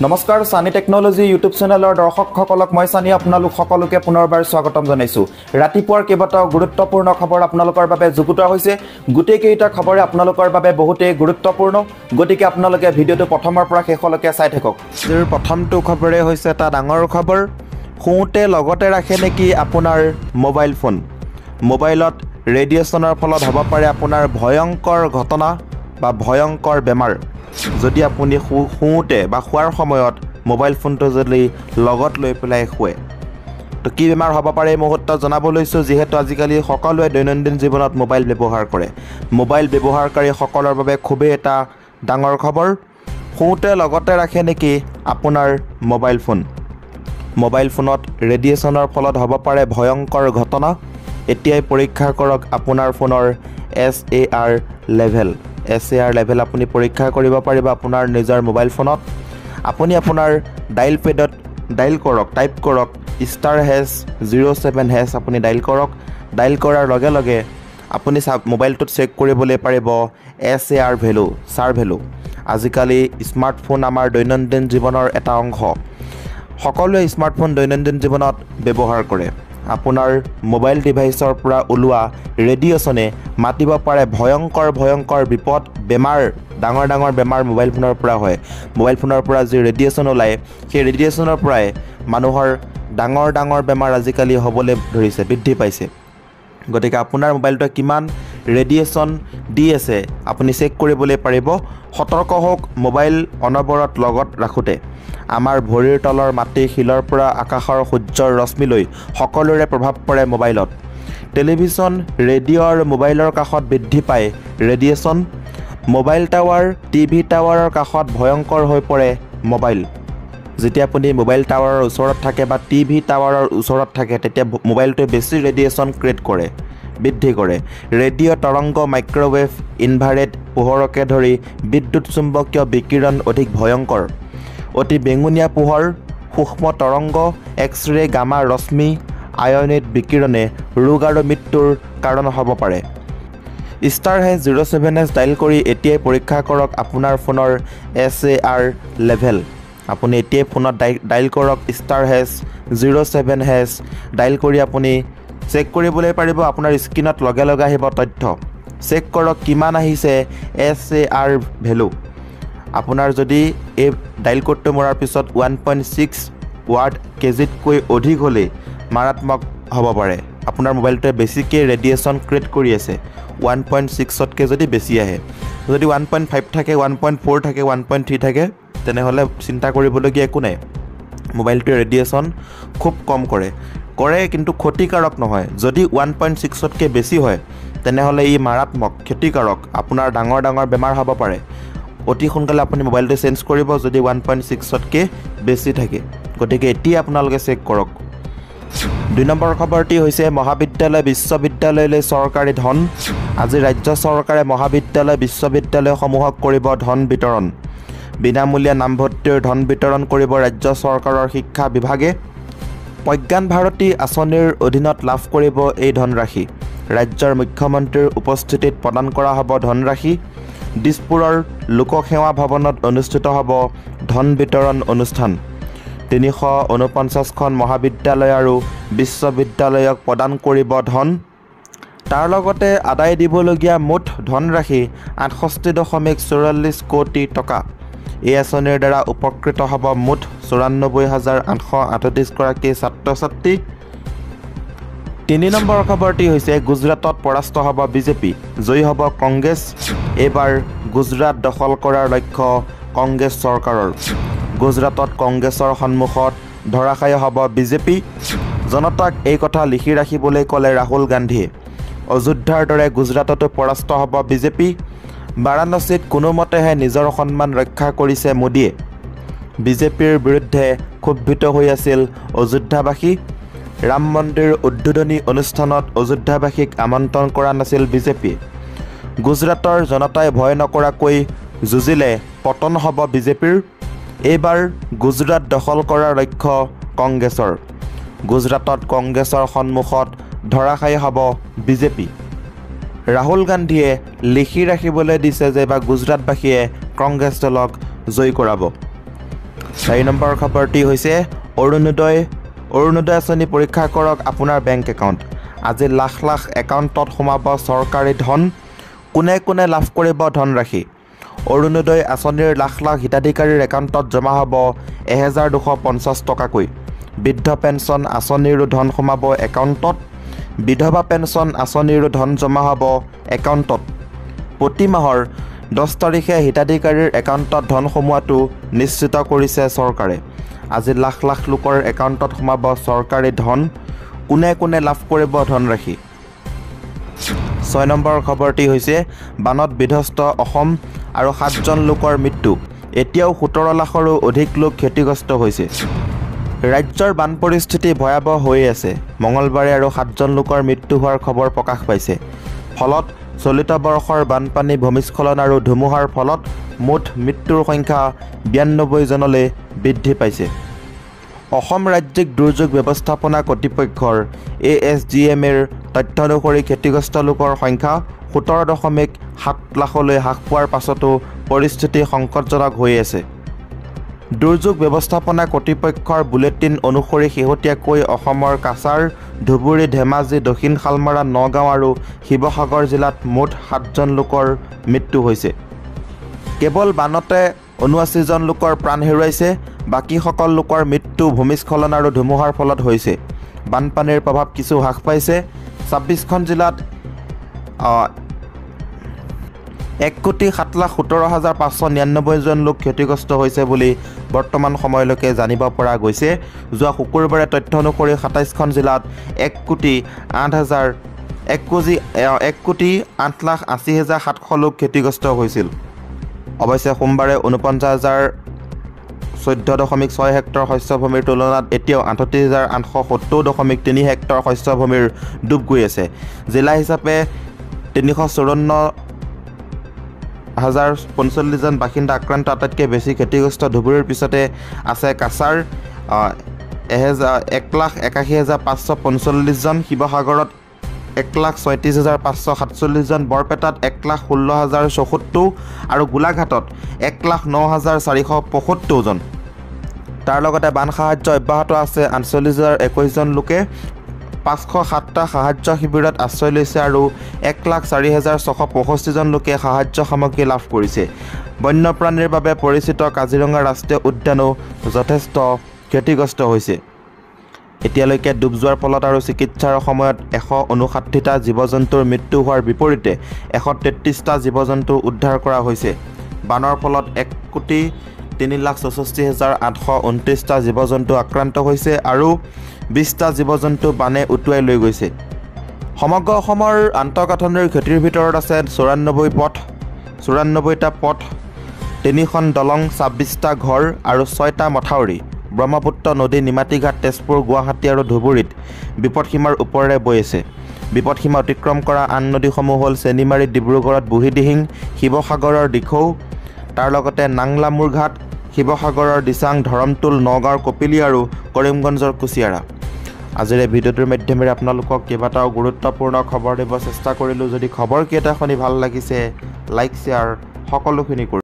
নমস্কাৰ সানি technology YouTube চেনেলৰ দৰ্শকসকলক মই সানি আপোনালোক সকলোকে পুনৰবাৰ স্বাগতম জনাইছো। ৰাতিপুৱাৰ কেইবাটাও গুৰুত্বপূৰ্ণ খবৰ আপোনালোকৰ বাবে যুগুতোৱা হৈছে। গোটেই কেইটা খবৰে আপোনালোকৰ বাবে বহুতেই গুৰুত্বপূৰ্ণ, গতিকে আপোনালোকে ভিডিঅ'টো প্ৰথমৰ পৰা শেষলৈকে চাই থাকক। প্ৰথমটো খবৰে হৈছে এটা ডাঙৰ খবৰ। শুওঁতে লগতে ৰাখে নেকি আপোনাৰ মোবাইল ফোন? মোবাইলত ৰেডিয়েশ্যনৰ ফলত হ'ব পাৰে আপোনাৰ ভয়ংকৰ ঘটনা বা ভয়ংকৰ বেমাৰ। যদি আপুনি শুওঁতে বা খোৱাৰ সময়ত মোবাইল ফোনটো যদি লগত লৈ পেলাই শুৱে, তো কি বেমাৰ হ'ব পাৰে এই মুহূৰ্তত জনাব লৈছোঁ। যিহেতু আজিকালি সকলোৱে দৈনন্দিন জীৱনত মোবাইল ব্যৱহাৰ কৰে। মোবাইল ব্যৱহাৰকাৰীসকলৰ বাবে খুবেই এটা ডাঙৰ খবৰ। শুওঁতে লগতে ৰাখে নেকি আপোনাৰ মোবাইল ফোন? মোবাইল ফোনত ৰেডিয়েশ্যনৰ ফলত হ'ব পাৰে ভয়ংকৰ ঘটনা। এতিয়াই পৰীক্ষা কৰক আপোনাৰ ফোনৰ SAR লেভেল আপুনি পৰীক্ষা কৰিব পাৰিব আপোনাৰ নিজৰ মোবাইল ফোনত। আপুনি আপোনাৰ ডাইল পেডত টাইপ কৰক *#07# আপুনি ডাইল কৰক। ডাইল কৰাৰ লগে লগে আপুনি মোবাইলটোত চেক কৰিবলৈ পাৰিব SAR ভেলু। আজিকালি স্মাৰ্টফোন আমাৰ দৈনন্দিন জীৱনৰ এটা অংশ। সকলোৱে স্মাৰ্টফোন দৈনন্দিন জীৱনত ব্যৱহাৰ কৰে। আপোনাৰ মোবাইল ডিভাইচৰ পৰা ওলোৱা ৰেডিয়েশ্যনে মাতিব পাৰে ভয়ংকৰ বিপদ, বেমাৰ, ডাঙৰ বেমাৰ মোবাইল ফোনৰ পৰা হয়। মোবাইল ফোনৰ পৰা যি ৰেডিয়েশ্যন ওলায়, সেই ৰেডিয়েশ্যনৰ পৰাই মানুহৰ ডাঙৰ বেমাৰ আজিকালি হ'বলৈ ধৰিছে, বৃদ্ধি পাইছে। গতিকে আপোনাৰ মোবাইলটোৱে কিমান ৰেডিয়েশ্যন দি আছে আপুনি চেক কৰিবলৈ পাৰিব। সতৰ্ক হওক মোবাইল অনবৰত লগত ৰাখোঁতে। আমাৰ ভৰিৰ তলৰ মাটি, শিলৰ পৰা আকাশৰ সূৰ্যৰ ৰশ্মিলৈ সকলোৰে প্ৰভাৱ পৰে মোবাইলত। টেলিভিছন, ৰেডিঅ' আৰু মোবাইলৰ কাষত বৃদ্ধি পায় ৰেডিয়েশ্যন। মোবাইল টাৱাৰ, TV টাৱাৰৰ কাষত ভয়ংকৰ হৈ পৰে মোবাইল। যেতিয়া আপুনি মোবাইল টাৱাৰৰ ওচৰত থাকে বা TV টাৱাৰৰ ওচৰত থাকে, তেতিয়া মোবাইলটোৱে বেছি ৰেডিয়েশ্যন বৃদ্ধি কৰে। ৰেডিঅ' তৰংগ, মাইক্ৰৱেভ, ইনফ্ৰাৰেড পোহৰকে ধৰি বিদ্যুৎ চুম্বকীয় বিকিৰণ অধিক ভয়ংকৰ। অতি বেঙুনীয়া পোহৰ, সূক্ষ্ম তৰংগ, এক্স-ৰে, গামা ৰশ্মি, আয়নিক বিকিৰণে ৰোগ আৰু মৃত্যুৰ কাৰণ হ'ব পাৰে। *#07# ডাইল কৰি এতিয়াই পৰীক্ষা কৰক আপোনাৰ ফোনৰ SAR লেভেল। আপুনি এতিয়াই ফোনত ডাইল কৰক *07# ডাইল কৰি আপুনি চেক কৰিবলৈ পাৰিব। আপোনাৰ স্ক্ৰীণত লগে আহিব তথ্য। চেক কৰক কিমান আহিছে SAR ভেলু। আপোনাৰ যদি এই ডাইল কোডটো মৰাৰ পিছত 1.6 ৱাট কেজিতকৈ অধিক হ'লে মাৰাত্মক হ'ব পাৰে। আপোনাৰ মোবাইলটোৱে বেছিকৈ ৰেডিয়েশ্যন ক্ৰিয়েট কৰি আছে। 1.6তকৈ যদি বেছি আহে, যদি 1.5 থাকে, 1.4 থাকে, 1.3 থাকে, তেনেহ'লে চিন্তা কৰিবলগীয়া একো নাই। মোবাইলটোৱে ৰেডিয়েশ্যন খুব কম কৰে, কিন্তু ক্ষতিকাৰক নহয়। যদি 1.6তকৈ বেছি হয়, তেনেহ'লে ই মাৰাত্মক, ক্ষতিকাৰক, আপোনাৰ ডাঙৰ বেমাৰ হ'ব পাৰে। অতি সোনকালে আপুনি মোবাইলটো চেঞ্জ কৰিব যদি 1.6তকৈ বেছি থাকে। গতিকে এতিয়া আপোনালোকে চেক কৰক। 2 নম্বৰ খবৰটি হৈছে মহাবিদ্যালয় বিশ্ববিদ্যালয়লৈ চৰকাৰী ধন। আজি ৰাজ্য চৰকাৰে মহাবিদ্যালয় বিশ্ববিদ্যালয়সমূহক কৰিব ধন বিতৰণ। বিনামূলীয়া নামভৰ্তিৰ ধন বিতৰণ কৰিব ৰাজ্য চৰকাৰৰ শিক্ষা বিভাগে। প্ৰজ্ঞান ভাৰতী আঁচনিৰ অধীনত লাভ কৰিব এই ধনৰাশি। ৰাজ্যৰ মুখ্যমন্ত্ৰীৰ উপস্থিতিত প্ৰদান কৰা হ'ব ধনৰাশি। দিছপুৰৰ লোকসেৱা ভৱনত অনুষ্ঠিত হ'ব ধন বিতৰণ অনুষ্ঠান। 349খন মহাবিদ্যালয় আৰু বিশ্ববিদ্যালয়ক প্ৰদান কৰিব ধন। তাৰ লগতে আদায় দিবলগীয়া মুঠ ধনৰাশি 68.44 কোটি টকা। এই আঁচনিৰ দ্বাৰা উপকৃত হ'ব মুঠ 94,838 গৰাকী ছাত্ৰ-ছাত্ৰী। 3 নম্বৰ খবৰটি হৈছে গুজৰাটত পৰাস্ত হ'ব বিজেপি, জয়ী হ'ব কংগ্ৰেছ। এইবাৰ গুজৰাট দখল কৰাৰ লক্ষ্য কংগ্ৰেছ চৰকাৰৰ। গুজৰাটত কংগ্ৰেছৰ সন্মুখত ধৰাশায়ী হ'ব বিজেপি। জনতাক এই কথা লিখি ৰাখিবলৈ ক'লে ৰাহুল গান্ধীয়ে। অযোধ্যাৰ দৰে গুজৰাটতো পৰাস্ত হ'ব বিজেপি। বাৰাণসীত কোনোমতেহে নিজৰ সন্মান ৰক্ষা কৰিছে মোদীয়ে। বিজেপিৰ বিৰুদ্ধে ক্ষোভিত হৈ আছিল অযোধ্যাবাসী। ৰাম মন্দিৰ উদ্বোধনী অনুষ্ঠানত অযোধ্যাবাসীক আমন্ত্ৰণ কৰা নাছিল বিজেপিয়ে। গুজৰাটৰ জনতাই ভয় নকৰাকৈ যুঁজিলে পতন হ'ব বিজেপিৰ। এইবাৰ গুজৰাট দখল কৰাৰ লক্ষ্য কংগ্ৰেছৰ। গুজৰাটত কংগ্ৰেছৰ সন্মুখত ধৰাশায়ী হ'ব বিজেপি। ৰাহুল গান্ধীয়ে লিখি ৰাখিবলৈ দিছে যে গুজৰাটবাসীয়ে কংগ্ৰেছ দলক জয়ী কৰাব। 4 নম্বৰ খবৰটি হৈছে অৰুণোদয় আঁচনি পৰীক্ষা কৰক আপোনাৰ বেংক একাউণ্ট। আজি লাখ লাখ একাউণ্টত সোমাব চৰকাৰী ধন, কোনে কোনে লাভ কৰিব ধনৰাশি। অৰুণোদয় আঁচনিৰ লাখ লাখ হিতাধিকাৰীৰ একাউণ্টত জমা হ'ব 1250 টকাকৈ। বৃদ্ধ পেঞ্চন আঁচনিৰো ধন সোমাব একাউণ্টত, বিধৱা পেঞ্চন আঁচনিৰো ধন জমা হ'ব একাউণ্টত। প্ৰতি মাহৰ 10 তাৰিখে হিতাধিকাৰীৰ একাউণ্টত ধন সোমোৱাটো নিশ্চিত কৰিছে চৰকাৰে। আজি লাখ লাখ লোকৰ একাউণ্টত সোমাব চৰকাৰী ধন, কোনে কোনে লাভ কৰিব ধনৰাশি। 6 নম্বৰ খবৰটি হৈছে বানত বিধ্বস্ত অসম আৰু 7জন লোকৰ মৃত্যু। এতিয়াও 17 লাখৰো অধিক লোক ক্ষতিগ্ৰস্ত হৈছে। ৰাজ্যৰ বান পৰিস্থিতি ভয়াৱহ হৈ আছে। মঙলবাৰে আৰু 7জন লোকৰ মৃত্যু হোৱাৰ খবৰ প্ৰকাশ পাইছে। ফলত চলিত বৰ্ষৰ বানপানী, ভূমিস্খলন আৰু ধুমুহাৰ ফলত মুঠ মৃত্যুৰ সংখ্যা 92 জনলৈ বৃদ্ধি পাইছে। অসম ৰাজ্যিক দুৰ্যোগ ব্যৱস্থাপনা কৰ্তৃপক্ষৰ ASDM-ৰ তথ্য অনুসৰি ক্ষতিগ্ৰস্ত লোকৰ সংখ্যা 17.7 লাখলৈ হ্ৰাস পোৱাৰ পাছতো পৰিস্থিতি সংকটজনক হৈ আছে। দুৰ্যোগ ব্যৱস্থাপনা কৰ্তৃপক্ষৰ বুলেটিন অনুসৰি শেহতীয়াকৈ অসমৰ কাছাৰ, ধুবুৰী, ধেমাজি, দক্ষিণ শালমৰা, নগাঁও আৰু শিৱসাগৰ জিলাত মুঠ 7জন লোকৰ মৃত্যু হৈছে। কেৱল বানতে 79জন লোকৰ প্ৰাণ হেৰুৱাইছে। বাকীসকল লোকৰ মৃত্যু ভূমিস্খলন আৰু ধুমুহাৰ ফলত হৈছে। বানপানীৰ প্ৰভাৱ কিছু হ্ৰাস পাইছে। 26খন জিলাত 1,07,17,599 জন লোক ক্ষতিগ্ৰস্ত হৈছে বুলি বৰ্তমান সময়লৈকে জানিব পৰা গৈছে। যোৱা শুকুৰবাৰে তথ্য অনুসৰি 27খন জিলাত 1,08,80,700 লোক ক্ষতিগ্ৰস্ত হৈছিল। অৱশ্যে সোমবাৰে 49,014.6 হেক্টৰ শস্যভূমিৰ তুলনাত এতিয়াও 38,870.3 হেক্টৰ শস্যভূমিৰ ডুব গৈ আছে। জিলা হিচাপে 354,045 জন বাসিন্দা আক্ৰান্ত। আটাইতকৈ বেছি ক্ষতিগ্ৰস্ত ধুবুৰীৰ পিছতে আছে কাছাৰ 1,81,545 জন, শিৱসাগৰত 1,37,547 জন, বৰপেটাত 1,16,074 আৰু গোলাঘাটত 1,09,475 জন। তাৰ লগতে বান সাহায্য অব্যাহত আছে। 48,021 জন লোকে 507টা সাহায্য শিবিৰত আশ্ৰয় লৈছে আৰু 1,04,665 জন লোকে সাহায্য সামগ্ৰী লাভ কৰিছে। বন্যপ্ৰাণীৰ বাবে পৰিচিত কাজিৰঙা ৰাষ্ট্ৰীয় উদ্যানো যথেষ্ট ক্ষতিগ্ৰস্ত হৈছে। এতিয়ালৈকে ডুব যোৱাৰ ফলত আৰু চিকিৎসাৰ সময়ত 159টা জীৱ-জন্তুৰ মৃত্যু হোৱাৰ বিপৰীতে 133টা জীৱ-জন্তু উদ্ধাৰ কৰা হৈছে। বানৰ ফলত 1,03,64,829টা জীৱ-জন্তু আক্ৰান্ত হৈছে আৰু 20টা জীৱ-জন্তু বানে উটুৱাই লৈ গৈছে। সমগ্ৰ অসমৰ আন্তঃগাঁথনিৰ ক্ষতিৰ ভিতৰত আছে 94টা পথ, 3খন দলং, 26টা ঘৰ আৰু 6টা মথাউৰি। ব্ৰহ্মপুত্ৰ নদী নিমাতীঘাট, তেজপুৰ, গুৱাহাটী আৰু ধুবুৰীত বিপদসীমাৰ ওপৰেৰে বৈ আছে। বিপদসীমা অতিক্ৰম কৰা আন নদীসমূহ হ'ল চেনিমাৰী, ডিব্ৰুগড়ত বুঢ়ীদিহিং, শিৱসাগৰৰ দিখৌ, তাৰ লগতে নাংলা মোৰঘাট, শিৱসাগৰৰ দিচাং, ধৰমটোল, নগাঁৱৰ কপিলী আৰু কৰিমগঞ্জৰ কুচিয়াৰা। আজিৰ এই ভিডিঅ'টোৰ মাধ্যমেৰে আপোনালোকক কেইবাটাও গুৰুত্বপূৰ্ণ খবৰ দিব চেষ্টা কৰিলোঁ। যদি খবৰকেইটা শুনি ভাল লাগিছে, লাইক, শ্বেয়াৰ সকলোখিনি কৰিব।